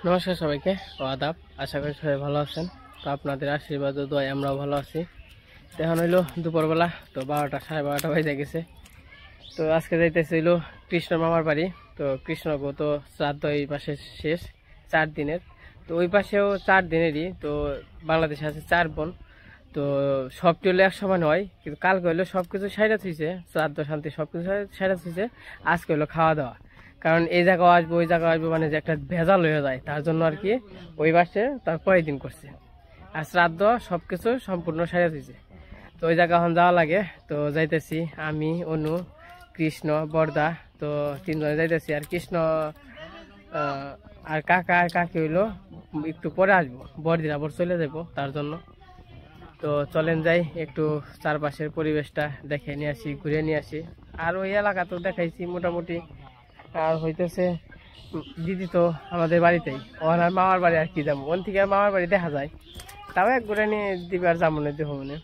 নমস্কার সবাইকে ও আদাব। আশা করি সবাই ভালো আছেন। তো আপনাদের আশীর্বাদ ও দোয়ায় আমরাও ভালো আছি। তো এখন হইলো দুপুরবেলা, তো 12টা 12:30 বেজে গেছে। তো আজকে যাইতেছে হইলো কৃষ্ণ মামার বাড়ি। তো কৃষ্ণগো তো শ্রাদ্ধ এই পাশে শেষ 4 দিনের। তো ওই পাশেও 4 দিনেরই। তো বাংলাদেশে আছে 4 বোন। তো সবটি হলো এক সমান হয়, কিন্তু কালকে হইলো সবকিছু সাইডা থুইছে, শ্রাদ্ধ শান্তি সবকিছু সাইডা থুইছে। আজকে হলো খাওয়া দাওয়া, কারণ এই জায়গাও আসবো ওই জায়গাও আসবো, মানে যে একটা ভেজাল হয়ে যায়, তার জন্য আর কি ওই বাসে তার পরের দিন করছে। আর শ্রাদ্ধ সবকিছু সম্পূর্ণ সাইডা থুইছে। তো ওই জায়গা এখন যাওয়া লাগে। তো যাইতেছি আমি, অনু, কৃষ্ণ, বর্দা। তো 3 জনে যাইতেছি। আর কৃষ্ণ আর কাকা আর কাকি হইলো একটু পরে আসবো, বর্দির আবার চলে যাবো তার জন্য। তো চলেন যাই, একটু চারপাশের পরিবেশটা দেখে নিয়ে আসি, ঘুরে নিয়ে আসি। আর ওই এলাকা তো দেখাইছি মোটামুটি। আর হইতেছে দিদি তো আমাদের বাড়িতেই, ওর আর মামার বাড়ি আর কি যাবো, ওন থেকে আর মামার বাড়ি দেখা যায়, তাও এক ঘুরে নিয়ে দিবে আর যাবো না দেবো মনে।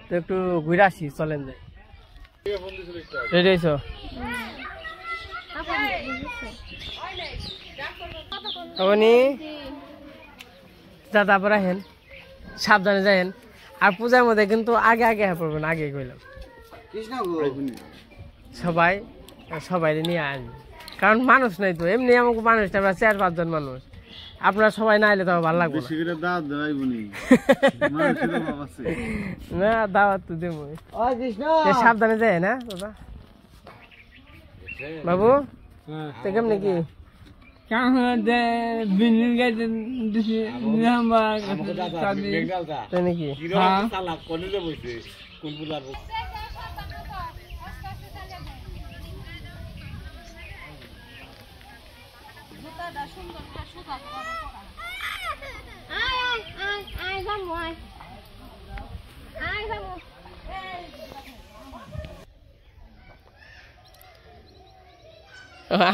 তো একটু ঘুরে আসি, চলেন যাই। রেডি হয়েছ? আপনি যা তারপর আহেন, সাবধানে যাইেন। আর পূজার মধ্যে কিন্তু আগে আগে পড়বেন, আগে কইলাম। সবাই সবাই নিয়ে আসবে, কারণ মানুষ নাই তো, এমনি আমাকে মানুষ 4-5 জন মানুষ। আপনারা সবাই না এলে তো ভালো লাগবে না। দাওয়াত তো দেবো, সাবধানে যায় না বাবা। বাবু তো কেমনি কি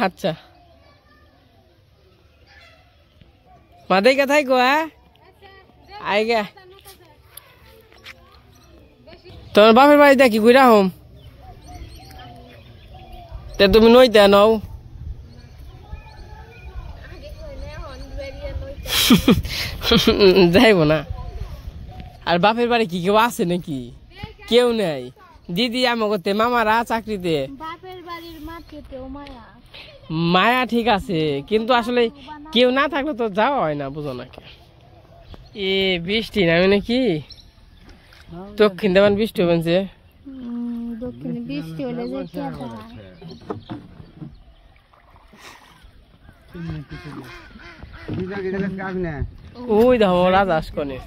আচ্ছা মাদাই কথাই গোয়া আই গে। তোমার বাপের বাড়ি দেখি ঘুরা হোম, তে তুমি নইতে নাও। যাইব না। আর বাপের বাড়ি কি কেউ আছে নাকি? কেউ নেই। দিদি আমাকে মামারা চাকরিতে, মায়া ঠিক আছে, কিন্তু আসলে কেউ না থাকলে তো যাওয়া হয় না, বুঝো না। এ বৃষ্টি নামে নাকি? দক্ষিণ দেবান বৃষ্টি হবেছে। ওই দেখো রাজা আসকনে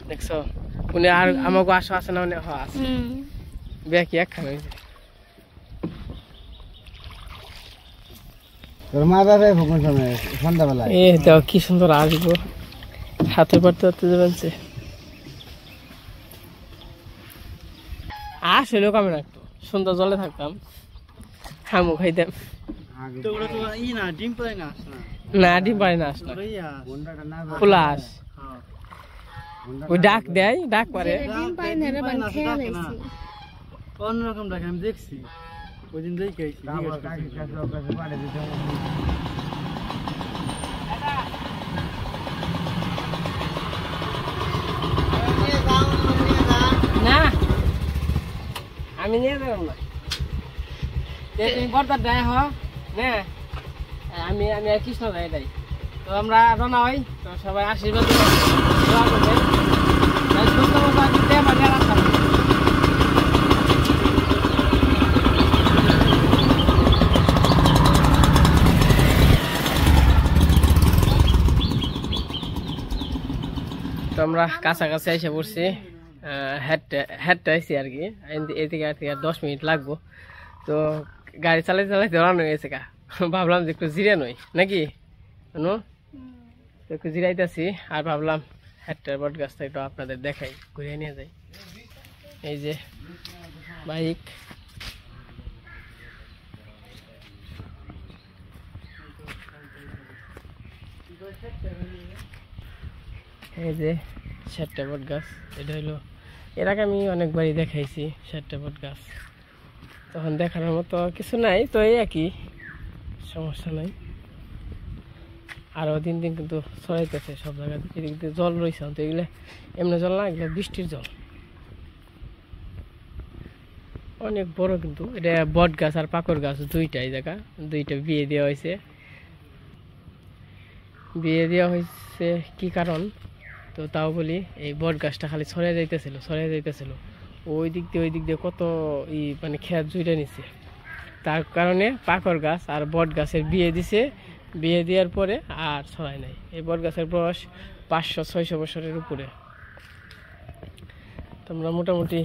দেখছো, উনি আর আমাকে আসো আছে না, আছে ব্যাকি একখান হয়েছে। কি সুন্দর আসবো, হাতে পারতে পারতে যাবেনছে। আসলে আমি একটু সুন্দর জলে থাকতাম, হামু খাইতাম না। ডিম পারে না, আসলে ফুলাস ওই ডাক দেয়, ডাক পারে অন্যরকম ডাক। আমি দেখছি ওই দিন দেখে না, আমি নিয়ে যাবো না। তুমি বর্দার দেয় হ না, আমি আমি আর কৃষ্ণ দেয় দেয়। তো আমরা রওনা হই। তো সবাই আশীর্বাদ করবেন। তো আমরা কাছাকাছি এসে পড়ছি, হেডটা আইসি আর কি। এদিকে আর 10 মিনিট লাগবো। তো গাড়ি চালাইতে চালাইতে রানো হয়ে গেছে কা, ভাবলাম যে একটু জিরে নই নাকি একটু জিরাইতেছি। আর ভাবলাম হেডটার বট গাছটা একটু আপনাদের দেখাই, ঘুরে নিয়ে যাই। এই যে বাইক, এই যে 7টা বট গাছ। এটা হলো এর আগে আমি অনেকবারই দেখাইছি 7টা বট গাছ, তখন দেখানোর মতো কিছু নাই, তো এই একই, সমস্যা নাই। আরও দিন দিন কিন্তু ছড়াইতেছে সব জায়গায়। এদিক দিয়ে জল রয়েছে, তো এগুলো এমনি জল না, এগুলো বৃষ্টির জল। অনেক বড় কিন্তু এটা বট গাছ আর পাকড় গাছ দুইটাই জায়গা, দুইটা বিয়ে দেওয়া হয়েছে। বিয়ে দেওয়া হয়েছে কি কারণ তো তাও বলি, এই বট গাছটা খালি ছড়িয়ে যাইতেছিল ওই দিক দিয়ে কত মানে খেত জুড়ে নিছে। তার কারণে পাকড় গাছ আর বট গাছের বিয়ে দিছে। বিয়ে দেওয়ার পরে আর ছড়ায় নাই। এই বট গাছের বয়স 500-600 বছরের উপরে। তোমরা মোটামুটি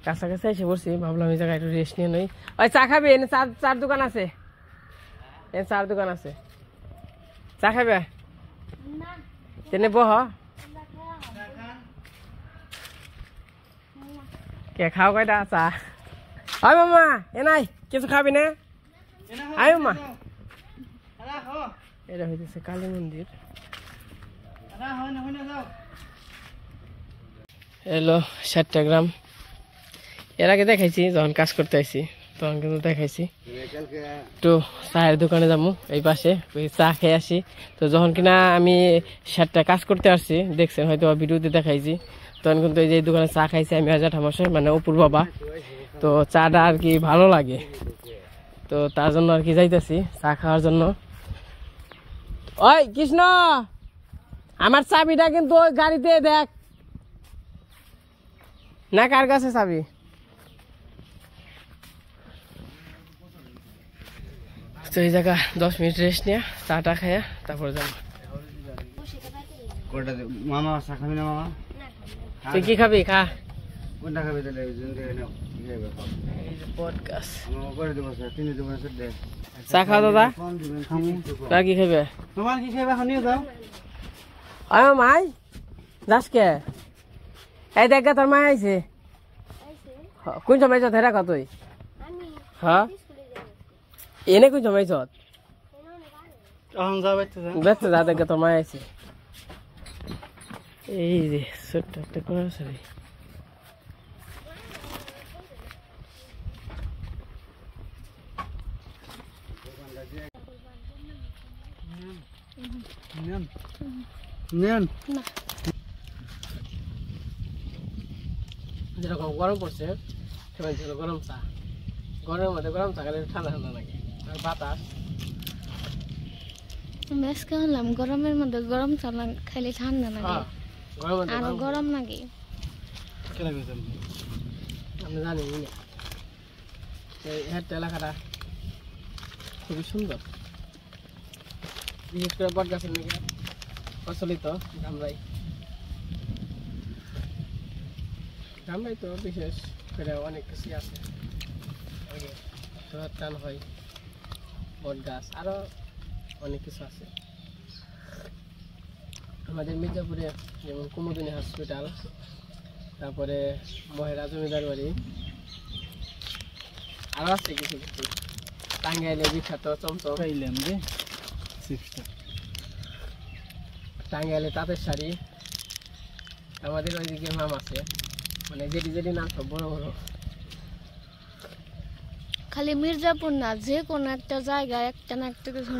কাছাকাছি এসে পড়ছি, ভাবলাম এই জায়গায় একটু রেস্ট নিয়ে নই। ওই চা খাবে? এনে চার দোকান আছে, এনে চার দোকান আছে। চা খাবে? তেনে বহ কে খাও কয়টা চা? হয় মামা এ নাই কিছু খাবি না? আয় মামা। এটা হইতেছে কালী মন্দির। এলো 7টা গ্রাম। এর আগে দেখাইছি যখন কাজ করতে আসছি, তখন কিন্তু দেখাইছি। একটু চায়ের দোকানে যাবো এই পাশে, ওই চা খেয়ে আসি। তো যখন কিনা আমি 7টা কাজ করতে আসছি, দেখছেন হয়তো ভিডিওতে দেখাইছি, তখন কিন্তু এই যে দোকানে চা খাইছি আমি আর জ্যাঠামশাই, মানে অপুর বাবা। তো চাটা আর কি ভালো লাগে, তো তার জন্য আর কি যাইতেছি চা খাওয়ার জন্য। ওই কৃষ্ণ, আমার চাবিটা কিন্তু ওই গাড়িতে দেখ না, কার কাছে চাবি? তো এই জায়গা 10 মিনিট রেস্ট নিয়ে চাটা খাইয়া তারপরে যাবো। মামা চা খাবি না? মামা তুই কি খাবি? খা। কোনটা খাবি তাহলে? চা খাও দাদা, তা কি খাবে? তোমার কি খাইবা? শুনিও যাও। আয় মাই যাস কে? এই দেখ তোর মাই আইছে। কোন সময় যত হেরা কতই? হ্যাঁ এনে কোন সময় যত ব্যস্ত যা, দেখ তোর মাই আইছে। এই যে ছোট্ট একটা করা আছে। যেরকম গরম পড়ছে সেখানে ছিল গরম চা। গরমের মধ্যে গরম চা খেলে ঠান্ডা ঠান্ডা লাগে, আর বাতাস। আজকে হলাম গরমের মধ্যে গরম চা খাইলে ঠান্ডা লাগে, আরো গরম লাগে। আপনি জানি না এই এলাকাটা খুবই সুন্দর, বিশেষ করে বট গাছের নিকে প্রচলিত। ধামরাই তো বিশেষ করে অনেক কিছু আছে, টান হয়, বট গাছ, আরো অনেক কিছু আছে। আমাদের মির্জাপুরে যেমন কুমুদিনী হসপিটাল, তারপরে মহেরা জমিদার বাড়ি, আরো আছে কিছু কিছু। টাঙ্গাইলে বিখ্যাত চমচম, টাঙ্গাইলে তাঁতের শাড়ি। আমাদের ওইদিকে নাম আছে, মানে যেটি নাম সব বড় বড়। খালি মির্জাপুর না, যে কোনো একটা জায়গায় একটা না একটা কিছু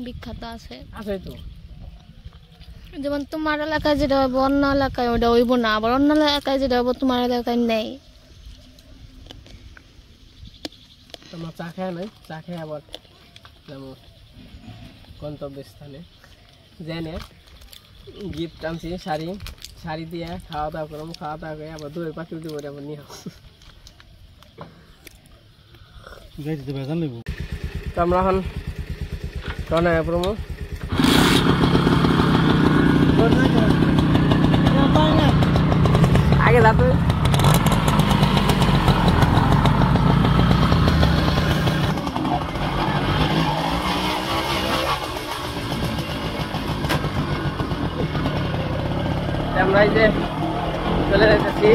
বিখ্যাত আছে। আছে তো, যেমন তোমার এলাকায় যেটা হবে অন্য এলাকায় ওটা হইব না, আবার অন্য এলাকায় যেটা হবো তোমার এলাকায় নেই। তোমার চা খায় নাই, চা খেয়ে আবার যেমন গন্তব্যস্থানে জেনে গিফট আনছি, শাড়ি দিয়ে খাওয়া দাওয়া করবো, খাওয়া দাওয়া করে আবার দূরের পাখি দিব, আবার নিয়ে তো আমরা এখন রওনা প্রমো। আগে যা তুই। আমরা এই যে চলে যাচ্ছি,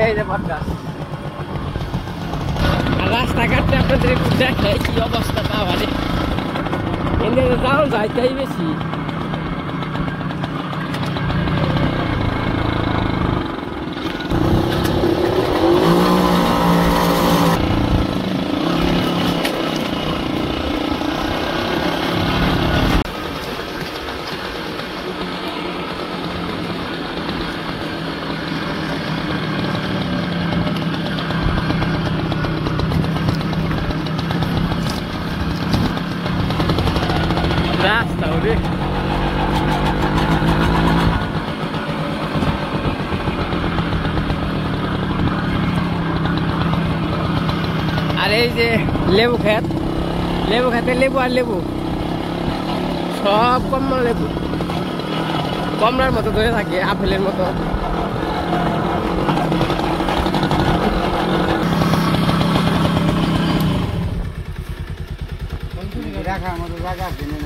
এই যে বট গাছ। রাস্তাঘাটে আপনাদের একটু দেখাই কি অবস্থা, তাহলে এনে যাও যাইতেই বেশি। রাস্তা ওরে আর এই যে লেবু খেতে লেবু আর লেবু সব কমলা লেবু কমলার মতো ধরে থাকে আপেলের মতো রাখার মতো জায়গা আছে না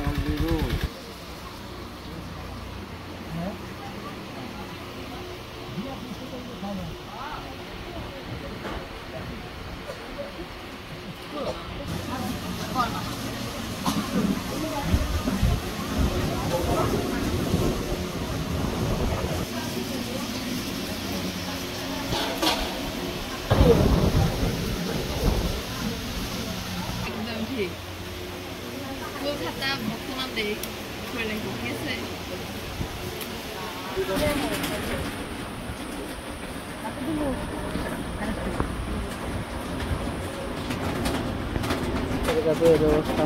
ব্যবস্থা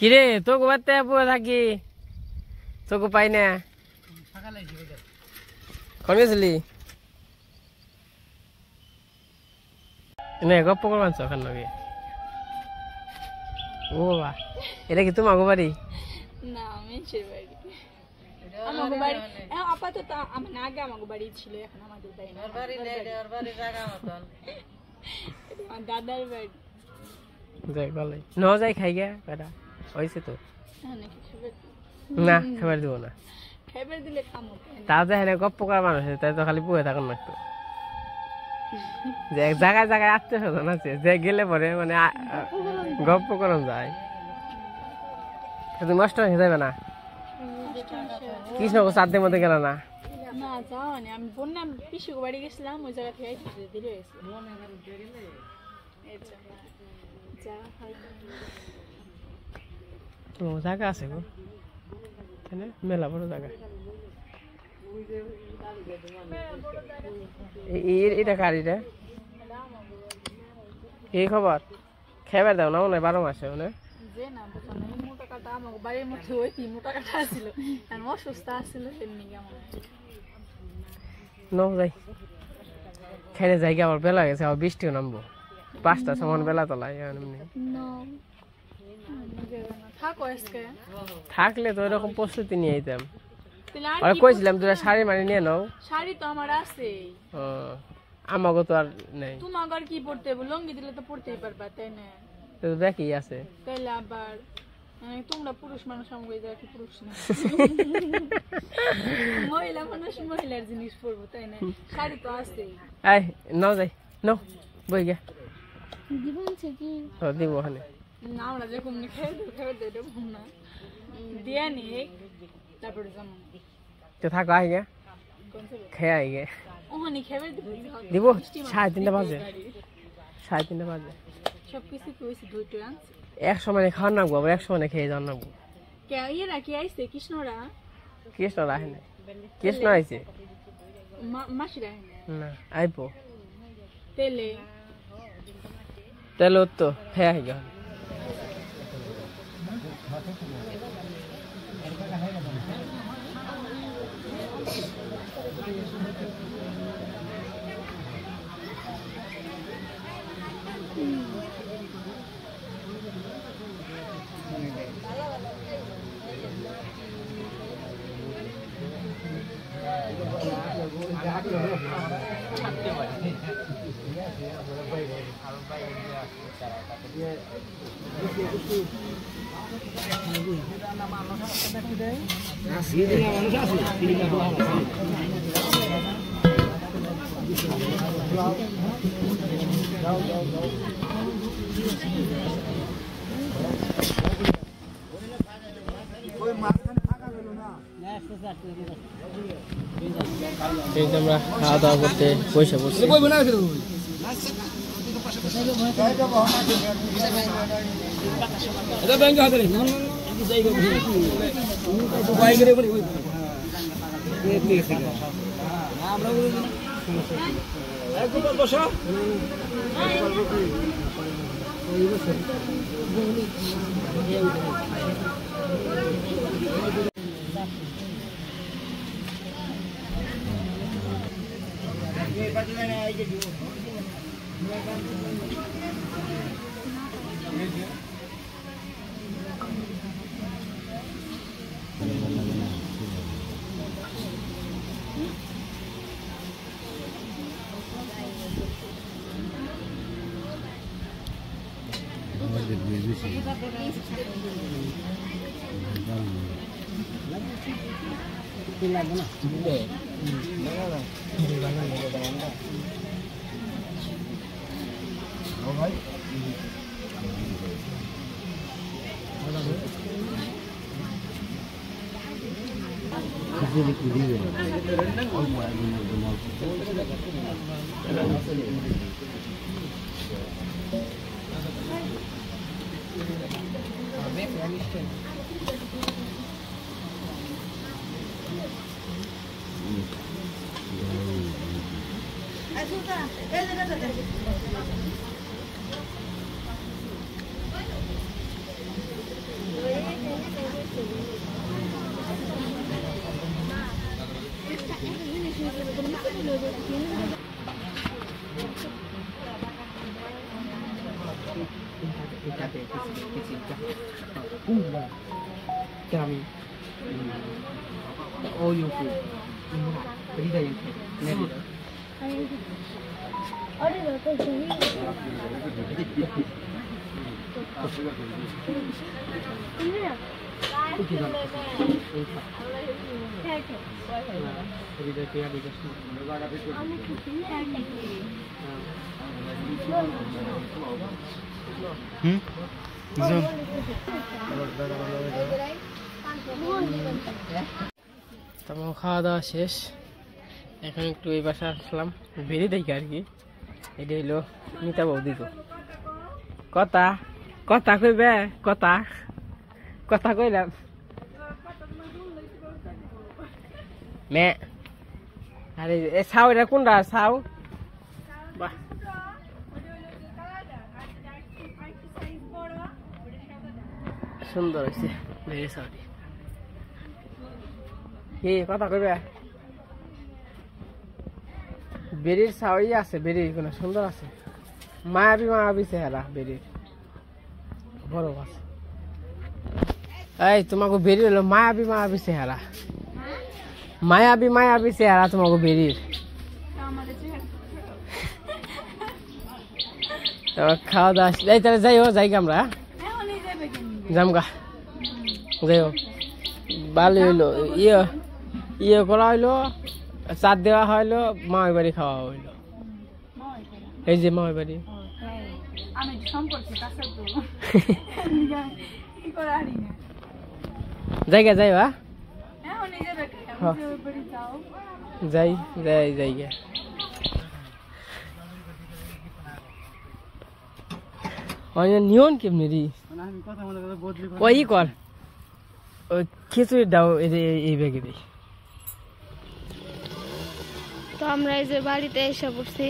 কিরে তোকে বাড়তে পুরো থাকি তোকে পাই না কোন গেছিলি গপ্প করবান ওখান নাকি ও বাবা এটা কি তোমার বাড়ি না মেয়ের বাড়ি আমাগো বাড়ি আপাতত আমার আগে আমাগো বাড়ি ছিল এখন আমাদের বাড়ি না ওর বাড়ি জায়গা মতন আমার দাদার বাড়ি যাই ভালো ন যাই খাই গে বেটা হয়েছে তো না খাবার দিব না খাবার দিলে খামো তা যে গপ্প করার মানুষ তাই তো খালি পুয়ে থাকুন লাগতো যে জায়গায় জায়গায় আত্মীয় স্বজন আছে যে গেলে পরে মানে গপ্প করানো যায় তুমি নষ্ট হয়ে যাবে না কৃষ্ণগো চারদের মধ্যে গেল না না যাও না আমি বন্যা পিসুর বাড়ি গেছিলাম ওই জায়গা থেকে আইতে দেরি হয়েছে জায়গা আছে গো মেলা বড় জায়গা এটা কার এটা এই খবর খেবার দাও না মনে হয় 12 মাসে মনে বাড়ির মধ্যে ওই কি মোটা কাটা ছিল অসুস্থ আসছিল যাই খেলে জায়গা আবার বেলা গেছে আবার বৃষ্টিও নামবো 5টা সমান বেলা তোলায় থাকলে তো এরকম প্রস্তুতি নিয়ে যেতাম আর কইছিলাম তোরা শাড়ি মারি নিয়ে নাও শাড়ি তো আমার আছে আমাগো তো আর নেই তোমার আর কি পড়তে হবে লঙ্গি দিলে তো পড়তেই পারবা তাই না তো দেখি আছে তাইলে আবার তোমরা পুরুষ মানুষ আমাকে যা কি পুরুষ না মহিলা মানুষ মহিলার জিনিস পরবো তাই না শাড়ি তো আছে এই নাও যাই নাও বই গে জীবন থেকে দিব ওখানে না আমরা যেরকম খেয়ে দেবো না দিয়ে নি তারপরে যেমন তো থাকো আই গে খেয়ে আই গে ওখানে খেয়ে দিব 3:30 বাজে 3:30 বাজে সবকিছু কি হয়েছে দুইটো আনছে এক সময় খাওয়া নাকবো আবার এক সময় খেয়ে যাওয়া নাকবো কে ইয়েরা কি আইছে কৃষ্ণরা আহে না কৃষ্ণ আইছে মাসিরা আহে না আইবো তেলে তো খেয়ে আই গে আমরা খাওয়া দাওয়া করতে পয়সা পড়ছি তেমন খাওয়া দাওয়া শেষ, এখন একটু এই বাসা আসলাম বেরিয়ে দেখি আর কি। এটা হইলো মিতা বৌদি তো কথা কথা কইবে কথা কথা কইলাম মে। আরে এ ছাও এটা কোনটা ছাও? বাহ সুন্দর হয়েছে বেরিয়ে ছাউটি। কি কথা কইবে? বেরির ছাউই আছে, বেরির কোনো সুন্দর আছে, মায়াবী চেহারা বেরির বড় আছে। এই তোমাকে বেরির হলো মায়াবী চেহারা, মায়াবী চেহারা তোমাকে বেরির। খাওয়া দাওয়া যাই, তাহলে যাই হোক যাই আমরা যামগা যাই হোক। ভালো হইলো ইয়ে করা হইলো, চাঁদ দেওয়া হইলো, মামাই বাড়ি খাওয়া হইলো। এই যে মামাই বাড়ি জায়গা যাই বা যাই যাই জায়গা। নিয়ন কেমনি রি ওই কর ওই খিচুড়ি দাও এই ব্যাগে দিই। তো আমরা এই যে বাড়িতে এসে পড়ছি।